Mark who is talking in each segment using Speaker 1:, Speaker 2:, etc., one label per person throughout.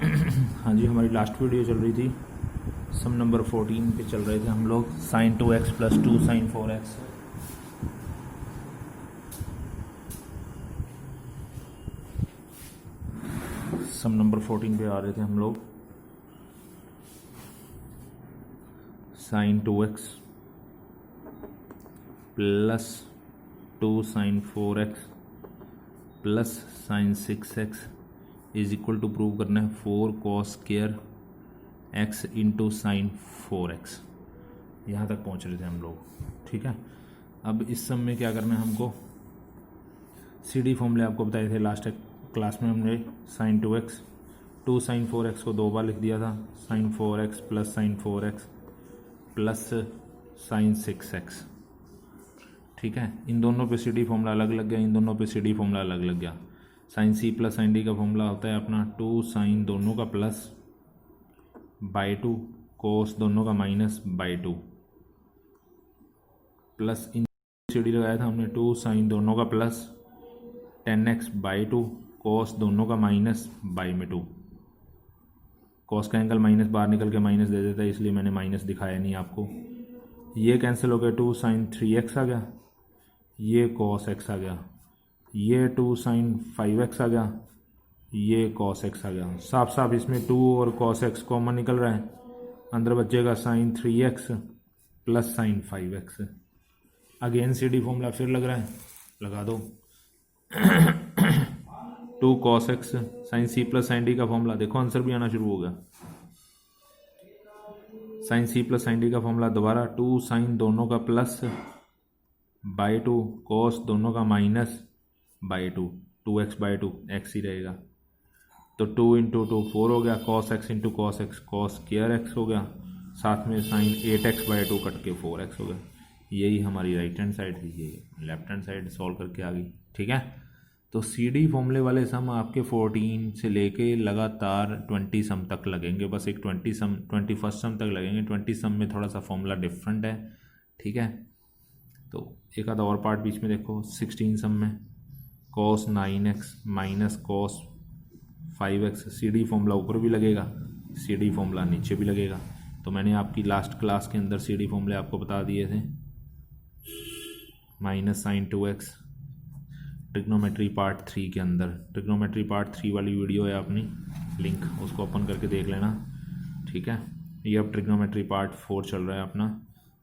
Speaker 1: हाँ जी, हमारी last video चल रही थी, सम नंबर 14 पे चल रहे थे हम लोग। Sine 2x plus 2 sine 4x। Sum number 14 पे आ रहे थे हम लोग। Sine 2x plus 2 sine 4x plus sine 6x is equal to prove करना है 4 cos square x into sine 4x। यहाँ तक पहुँच रहे थे हम लोग, ठीक है। अब इस सम में क्या करना है हमको, CD फॉर्मूले आपको बताए थे लास्ट क्लास में हमने। साइन 2x 2 साइन 4x को 2 बार लिख दिया था, sine 4x plus sine 4x plus sine 6x, ठीक है। इन दोनों पे CD फॉर्मूला अलग लग गया, इन दोनों पे CD फॉर्मूला अलग लग गया। Sine C plus sine D का फॉर्मूला होता है अपना 2 साइन दोनों का प्लस बाई 2 कोस दोनों का minus by 2 plus in CD लगाया था हमने 2 साइन दोनों का प्लस 10x बाई 2 कोस दोनों का माइनस बाई में 2। कोस का एंगल माइनस बाहर निकल के माइनस दे देता है, इसलिए मैंने माइनस दिखाया नहीं आपको। ये कैंसिल हो गया, 2 साइन 3x आ गया, ये कॉस x आ गया, ये 2 साइन 5x आ गया, ये कॉस x आ गया। साफ साफ इसमें 2 और कॉस x कॉमन निकल रहा है, अंदर बचेगा sine 3x plus sine 5x। Again CD formula फिर लग रहा है, लगा दो। 2 cos x sine C plus sine D का फॉर्मूला, देखो आंसर भी आना शुरू हो गया। Sine C plus sine D का फॉर्मूला दोबारा 2 साइन दोनों का प्लस बाई 2 कॉस दोनों का minus by 2, 2x by 2 x ही रहेगा। तो 2 इंटू 2 4 हो गया, cos x into cos x cos square x हो गया, साथ में साइन 8x बाई 2 कट के 4x हो गया। यही हमारी राइट हैंड साइड थी, ये लेफ्ट हैंड साइड सॉल्व करके आ गई, ठीक है। तो CD फॉर्मूले वाले सम आपके 14 से लेके लगातार 20 सम तक लगेंगे, बस एक 21 सम तक लगेंगे। 20 सम में थोड़ा सा फॉर्मूला डिफरेंट है, ठीक है। तो एक आधा और पार्ट बीच में देखो। 16 सम में cos 9x minus cos 5x, CD formula ऊपर भी लगेगा, CD फॉर्मूला नीचे भी लगेगा। तो मैंने आपकी लास्ट क्लास के अंदर CD फॉर्मूले आपको बता दिए थे। Minus sign 2x trigonometry part 3 के अंदर, ट्रिग्नोमेट्री पार्ट 3 वाली वीडियो है अपनी, लिंक उसको ओपन करके देख लेना, ठीक है। ये अब ट्रिग्नोमेट्री पार्ट 4 चल रहा है अपना।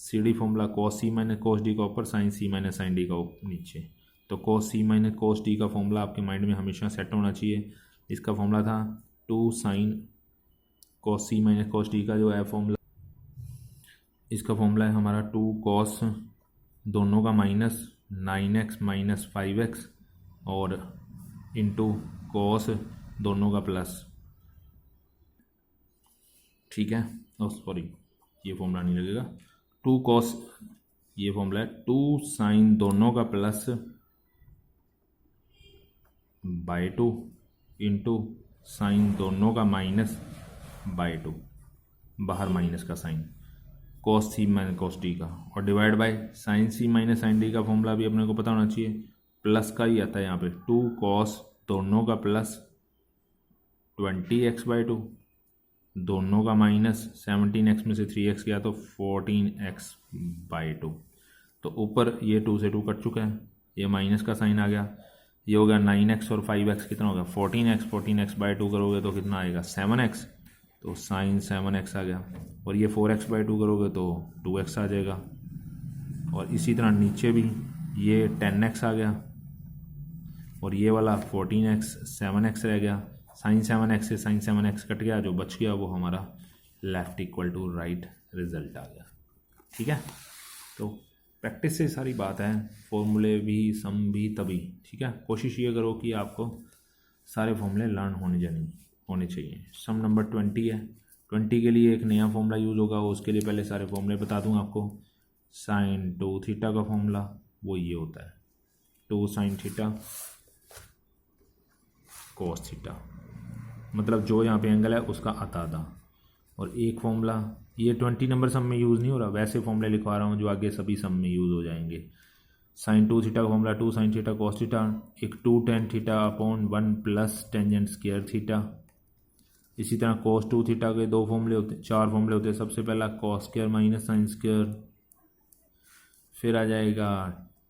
Speaker 1: CD formula cos C minus cos D का ऊपर, sine C minus sine D का नीचे। तो cos C minus cos D का फॉर्मूला आपके माइंड में हमेशा सेट होना चाहिए। इसका फॉर्मूला था 2 sine cos C minus cos D का जो है फॉर्मूला, इसका फॉर्मूला है हमारा 2 कॉस दोनों का माइनस 9x माइनस 5x और इंटू कॉस दोनों का प्लस, ठीक है। सॉरी, ये फॉर्मूला नहीं लगेगा। 2 कॉस, ये फॉर्मूला है 2 साइन दोनों का प्लस बाई 2 इंटू साइन दोनों का माइनस बाई 2, बाहर माइनस का sine, cos C minus cos D का, और divide by sine C minus sine D का फॉर्मूला भी अपने को पता होना चाहिए, प्लस का ही आता है यहाँ पे। 2 कॉस दोनों का प्लस 20x बाई 2 दोनों का माइनस 17x में से 3x गया तो 14x बाई 2। तो ऊपर ये 2 से 2 कट चुका है, ये माइनस का साइन आ गया, ये हो गया 9x और 5x कितना होगा 14x, 14x बाई 2 करोगे तो कितना आएगा 7x, तो साइन 7x आ गया। और ये 4x बाई 2 करोगे तो 2x आ जाएगा। और इसी तरह नीचे भी ये 10x आ गया और ये वाला 14x 7x रह गया। साइन 7x से साइन 7x कट गया, जो बच गया वो हमारा left equal to right result आ गया, ठीक है। तो प्रैक्टिस से सारी बात है, फॉर्मूले भी सम भी तभी, ठीक है। कोशिश ये करो कि आपको सारे फॉर्मूले लर्न होने चाहिए। सम नंबर 20 है, 20 के लिए एक नया फॉर्मूला यूज़ होगा, उसके लिए पहले सारे फॉर्मूले बता दूँ आपको। साइन 2 थीटा का फॉर्मूला वो ये होता है 2 साइन थीटा कॉस थीटा, मतलब जो यहाँ पे एंगल है उसका आधा। और एक फॉर्मूला, ये 20 नंबर सम में यूज़ नहीं हो रहा, वैसे फॉर्मूले लिखवा रहा हूँ जो आगे सभी सम में यूज़ हो जाएंगे। साइन 2 थीटा का formula 2 sine theta cos theta, एक 2 tan theta upon 1 plus tangent square theta, इसी तरह cos 2 थीटा के दो फॉर्मूले होते, चार फॉर्मूले होते हैं। सबसे पहला cos square minus sine square, फिर आ जाएगा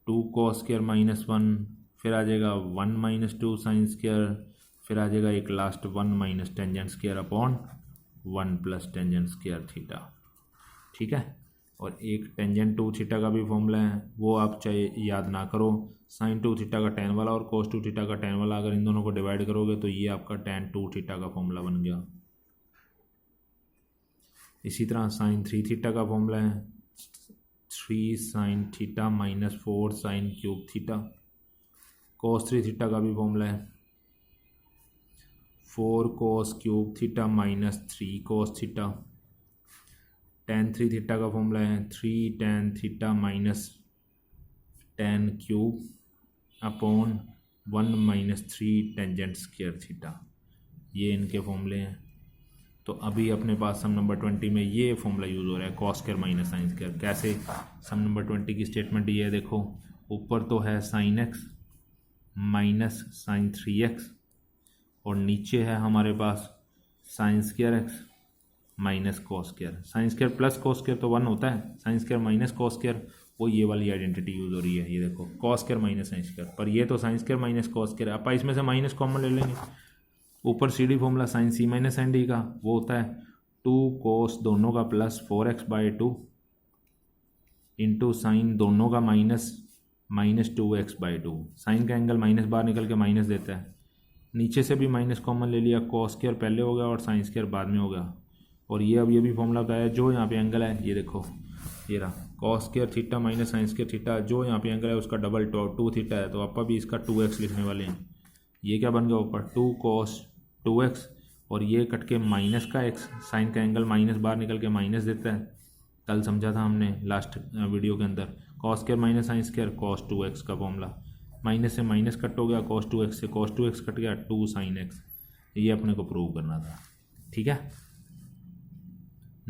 Speaker 1: 2 cos स्क्वायर माइनस 1, फिर आ जाएगा 1 माइनस 2 साइन स्क्वायर, फिर आ जाएगा एक last 1 minus tangent square upon 1 plus tangent square theta. ठीक है, और एक टेंजेंट 2 थीटा का भी फॉर्मूला है, वो आप चाहे याद ना करो। साइन 2 थीटा का tan वाला और cos 2 थीटा का tan वाला, अगर इन दोनों को डिवाइड करोगे तो ये आपका tan 2 थीटा का फॉर्मूला बन गया। इसी तरह साइन 3 थीटा का फॉर्मूला है 3 sine theta minus 4 sine cube theta. cos 3 theta का भी फॉर्मूला है 4 cos cube theta minus 3 cos theta. tan 3 theta का फॉर्मूला है 3 tan theta minus tan cube upon 1 minus 3 tangent square theta. ये इनके फॉर्मूले हैं। तो अभी अपने पास सम नंबर 20 में ये फॉर्मूला यूज़ हो रहा है cos square minus sine square. कैसे? सम नंबर 20 की स्टेटमेंट ये है, देखो ऊपर तो है sine x minus sign 3x और नीचे है हमारे पास sine square x minus cos square. Sine square plus cos square तो 1 होता है, sine square minus cos square वो ये वाली आइडेंटिटी यूज़ हो रही है। ये देखो cos square minus sine square, पर ये तो sign square minus cos square है। आप इसमें से माइनस कॉमन ले लेंगे। ऊपर सी डी फॉर्मूला साइन सी माइनस साइन डी का वो होता है 2 cos दोनों का प्लस 4x/2 इंटू साइन दोनों का माइनस 2x/2। साइन का एंगल माइनस बाहर निकल के माइनस देता है। नीचे से भी माइनस कॉमन ले लिया, cos स्क्वायर पहले हो गया और साइन स्क्वायर बाद में हो गया। और ये अब ये भी फॉर्मूला बताया, जो यहाँ पे एंगल है ये देखो ये रहा cos square theta minus sine square theta, जो यहाँ पे एंगल है उसका डबल 2 थीटा है, तो आप भी इसका 2x लिखने वाले हैं। ये क्या बन गया ऊपर 2 cos 2x और ये कट के माइनस का x, साइन का एंगल माइनस बाहर निकल के माइनस देता है। कल समझा था हमने लास्ट वीडियो के अंदर, cos square minus sine square cos 2x का फॉर्मूला, माइनस से माइनस कट हो गया, cos 2x से cos 2x कट गया 2 sin x। ये अपने को प्रूव करना था। ठीक है,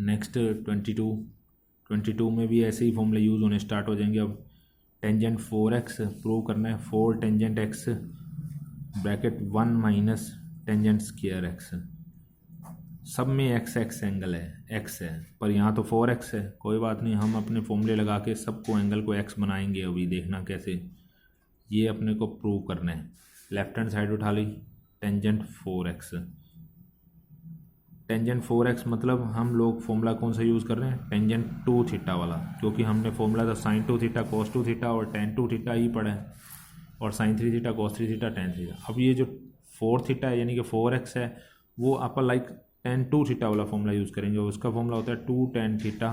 Speaker 1: नेक्स्ट 22 में भी ऐसे ही फॉर्मूले यूज़ होने स्टार्ट हो जाएंगे। अब टेंजेंट 4x प्रूव करना है, 4 tangent x bracket 1 minus tangent square x। सब में x एंगल है, x है, पर यहाँ तो 4x है। कोई बात नहीं, हम अपने फॉर्मूले लगा के सबको एंगल को x बनाएंगे। अभी देखना कैसे, ये अपने को प्रूव करना है। लेफ्ट हैंड साइड उठा ली, टेंजेंट 4x। टेंजेंट 4x मतलब हम लोग फॉर्मूला कौन सा यूज़ कर रहे हैं, टेंजेंट 2 थीटा वाला, क्योंकि हमने फॉर्मूला तो साइन 2 थीटा cos 2 थीटा और tan 2 थीटा ही पढ़ा है, और sine 3 theta cos 3 theta tan 3 theta. अब ये जो 4 थीटा है यानी कि 4x है, वो आप लाइक tan 2 थीटा वाला फॉर्मूला यूज़ करेंगे। उसका फॉर्मूला होता है 2 tan theta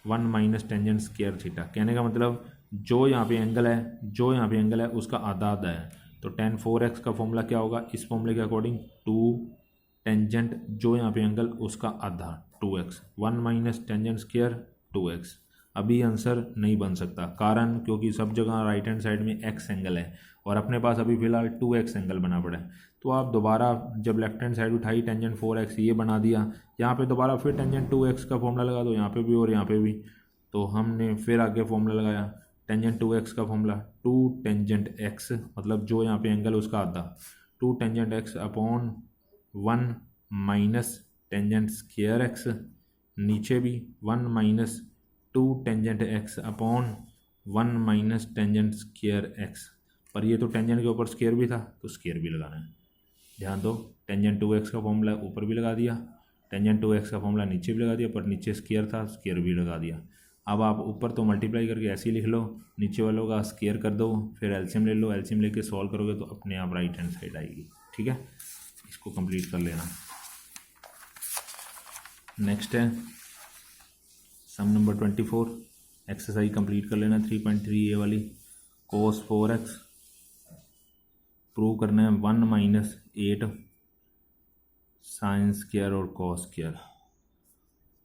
Speaker 1: 1 minus tangent square theta. कहने का मतलब जो यहाँ पे एंगल है उसका आधा आधा है। तो tan 4x का फॉर्मूला क्या होगा इस फॉर्मूले के अकॉर्डिंग, 2 टेंजेंट जो यहाँ पे एंगल उसका आधा 2x, 1 minus tangent square 2x। अभी आंसर नहीं बन सकता, कारण क्योंकि सब जगह राइट हैंड साइड में x एंगल है और अपने पास अभी फ़िलहाल 2x एंगल बना पड़ा है। तो आप दोबारा जब लेफ्ट हैंड साइड उठाई टेंजेंट 4x ये बना दिया, यहाँ पे दोबारा फिर टेंजेंट 2x का फॉर्मूला लगा दो, यहाँ पे भी और यहाँ पे भी। तो हमने फिर आगे फॉर्मूला लगाया टेंजेंट 2x का फॉर्मूला 2 टेंजेंट x, मतलब जो यहाँ पे एंगल उसका आधा 2 tangent x upon 1 minus tangent square x, नीचे भी 1 minus 2 tangent x upon 1 minus tangent square x। पर ये तो टेंजेंट के ऊपर स्क्वायर भी था तो स्क्वायर भी लगाना है। ध्यान दो, टेंजेंट 2x का फॉर्मूला ऊपर भी लगा दिया, टेंजेंट 2x का फॉर्मूला नीचे भी लगा दिया, पर नीचे स्क्वायर था स्क्वायर भी लगा दिया। अब आप ऊपर तो मल्टीप्लाई करके ऐसे ही लिख लो, नीचे वालों का स्क्वायर कर दो, फिर एलसीएम ले लो, एलसीएम लेके सॉल्व करोगे तो अपने आप राइट हैंड साइड आएगी। ठीक है, इसको कंप्लीट कर लेना। नेक्स्ट है सम नंबर 24, एक्सरसाइज कंप्लीट कर लेना 3.3 ये वाली। cos 4x प्रूव करना है 1 माइनस 8 साइन स्क्वायर और cos स्क्वायर।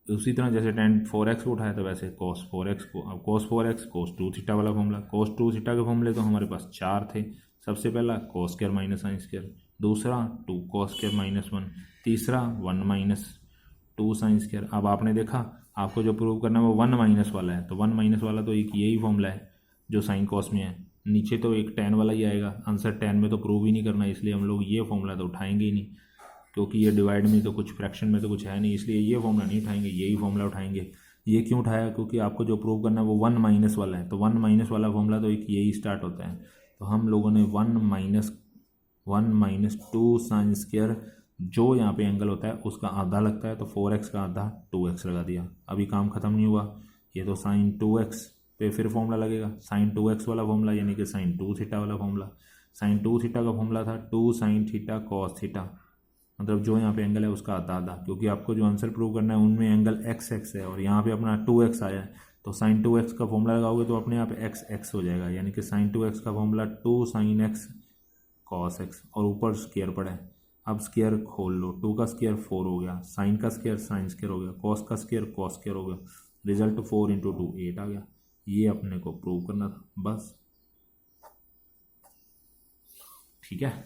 Speaker 1: उसी तरह जैसे tan 4x को उठाया था वैसे cos 4x को। अब cos 4x cos 2 थीटा वाला फॉर्मूला, cos 2 थीटा के फॉर्मूले तो हमारे पास 4 थे। सबसे पहला cos square minus sine square, दूसरा 2 cos स्क्वायर माइनस 1, तीसरा 1 माइनस 2 साइन स्क्वायर। अब आपने देखा आपको जो प्रूव करना है वो 1 माइनस वाला है, तो 1 माइनस वाला तो एक यही फॉर्मूला है जो साइन कॉस में है, नीचे तो एक tan वाला ही आएगा। आंसर tan में तो प्रूव ही नहीं करना, इसलिए हम लोग ये फॉर्मूला तो उठाएंगे ही नहीं, क्योंकि ये डिवाइड में तो कुछ फ्रैक्शन में तो कुछ है नहीं, इसलिए ये फॉर्मूला नहीं उठाएंगे, यही फॉर्मूला उठाएंगे। ये क्यों उठाया? क्योंकि आपको जो प्रूव करना है वो 1 माइनस वाला है, तो 1 माइनस वाला फॉर्मूला तो एक यही स्टार्ट होता है। तो हम लोगों ने 1 माइनस 2 साइन स्क्वायर, जो यहाँ पे एंगल होता है उसका आधा लगता है, तो 4x का आधा 2x लगा दिया। अभी काम ख़त्म नहीं हुआ, ये तो साइन 2x पे फिर फॉर्मूला लगेगा, साइन 2x वाला फॉर्मूला, यानी कि साइन 2 थीटा वाला फॉर्मूला। साइन 2 थीटा का फॉर्मूला था 2 साइन थीटा कॉस थीटा, मतलब जो यहाँ पे एंगल है उसका आधा आधा, क्योंकि आपको जो आंसर प्रूव करना है उनमें एंगल एक्स एक्स है और यहाँ पे अपना 2x आया है, तो साइन 2x का फॉर्मूला लगाओगे तो अपने आप एक्स एक्स हो जाएगा, यानी कि साइन 2x का formula 2 sine x cos x, और ऊपर स्क्वायर पड़ा है। अब स्क्वायर खोल लो, 2 का स्क्वायर 4 हो गया, साइन का स्क्वायर साइन स्क्वायर हो गया, कॉस का स्क्वायर कॉस स्क्वायर हो गया, रिजल्ट 4 × 2 8 आ गया। ये अपने को प्रूव करना था बस, ठीक है।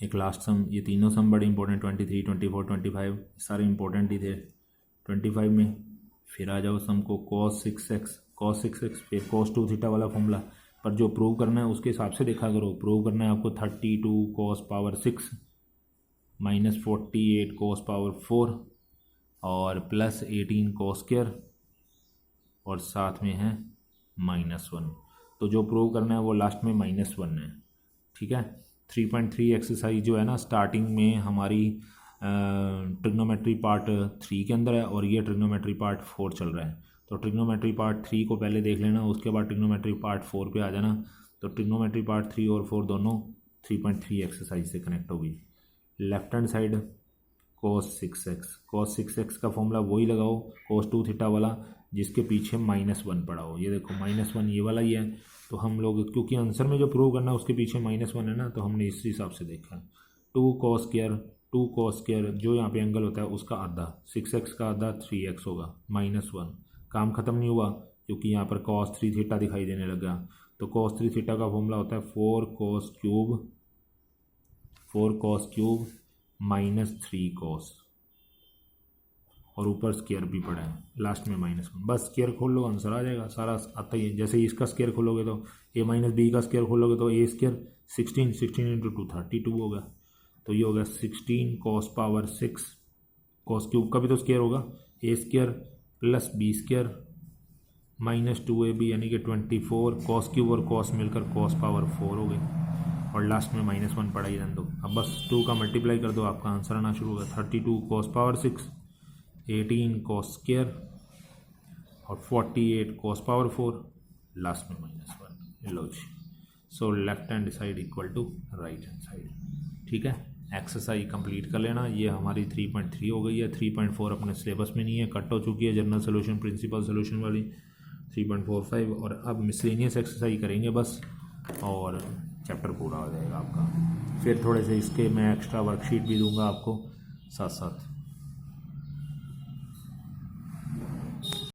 Speaker 1: एक लास्ट सम, ये तीनों सम बड़े इंपॉर्टेंट, 23, 24, 25 सारे इंपॉर्टेंट ही थे। 25 में फिर आ जाओ सम को cos 6x फिर cos 2 थीटा वाला फॉर्मूला, पर जो प्रूव करना है उसके हिसाब से देखा करो। प्रूव करना है आपको 32 cos power 6 minus 48 cos power 4 और प्लस 18 cos स्क्वायर और साथ में है -1। तो जो प्रूव करना है वो लास्ट में -1 है, ठीक है। 3.3 एक्सरसाइज जो है ना, स्टार्टिंग में हमारी ट्रिग्नोमेट्री पार्ट 3 के अंदर है और ये ट्रिग्नोमेट्री पार्ट 4 चल रहा है। तो ट्रिग्नोमेट्री पार्ट 3 को पहले देख लेना, उसके बाद ट्रिग्नोमेट्री पार्ट 4 पे आ जाना। तो ट्रिग्नोमेट्री पार्ट 3 और 4 दोनों 3.3 एक्सरसाइज से कनेक्ट होगी। Left hand side cos 6x का फॉर्मूला वही लगाओ cos 2 थीटा वाला, जिसके पीछे -1 पड़ा हो। ये देखो -1 ये वाला ही है, तो हम लोग क्योंकि आंसर में जो प्रूव करना है उसके पीछे -1 है ना, तो हमने इस हिसाब से देखा है। 2 cos स्क्वायर जो यहाँ पे एंगल होता है उसका आधा, 6x का आधा 3x होगा, -1। काम ख़त्म नहीं हुआ क्योंकि यहाँ पर cos 3 थीटा दिखाई देने लगा, तो cos 3 थीटा का फॉर्मूला होता है 4 cos क्यूब -3 cos, और ऊपर स्क्वायर भी पड़ा है, लास्ट में -1। बस स्क्वायर खोल लो, आंसर आ जाएगा, सारा आता ही है। जैसे ही इसका स्क्वायर खोलोगे तो a - b का स्क्वायर खोलोगे तो a स्क्वायर 16 × 2 32 होगा। तो ये होगा 16 cos पावर 6 cos क्यूब का भी तो स्क्वायर होगा, a square plus b square -2ab यानी कि 24 cos क्यूब और cos मिलकर cos पावर 4 हो गई, और लास्ट में -1 पड़ा ही रहने दो। अब बस 2 का मल्टीप्लाई कर दो, आपका आंसर आना शुरू होगा। 32 cos पावर 6, 18 cos स्क्वायर और 48 cos पावर 4, लास्ट में -1। लो जी, so left hand side equal to right hand side, ठीक है। एक्सरसाइज कंप्लीट कर लेना। ये हमारी 3.3 हो गई है। 3.4 अपने सिलेबस में नहीं है, कट हो चुकी है, जनरल सोल्यूशन प्रिंसिपल सोल्यूशन वाली 3.45। और अब मिसलेनियस एक्सरसाइज करेंगे बस, और चैप्टर पूरा हो जाएगा आपका। फिर थोड़े से इसके मैं एक्स्ट्रा वर्कशीट भी दूंगा आपको साथ साथ।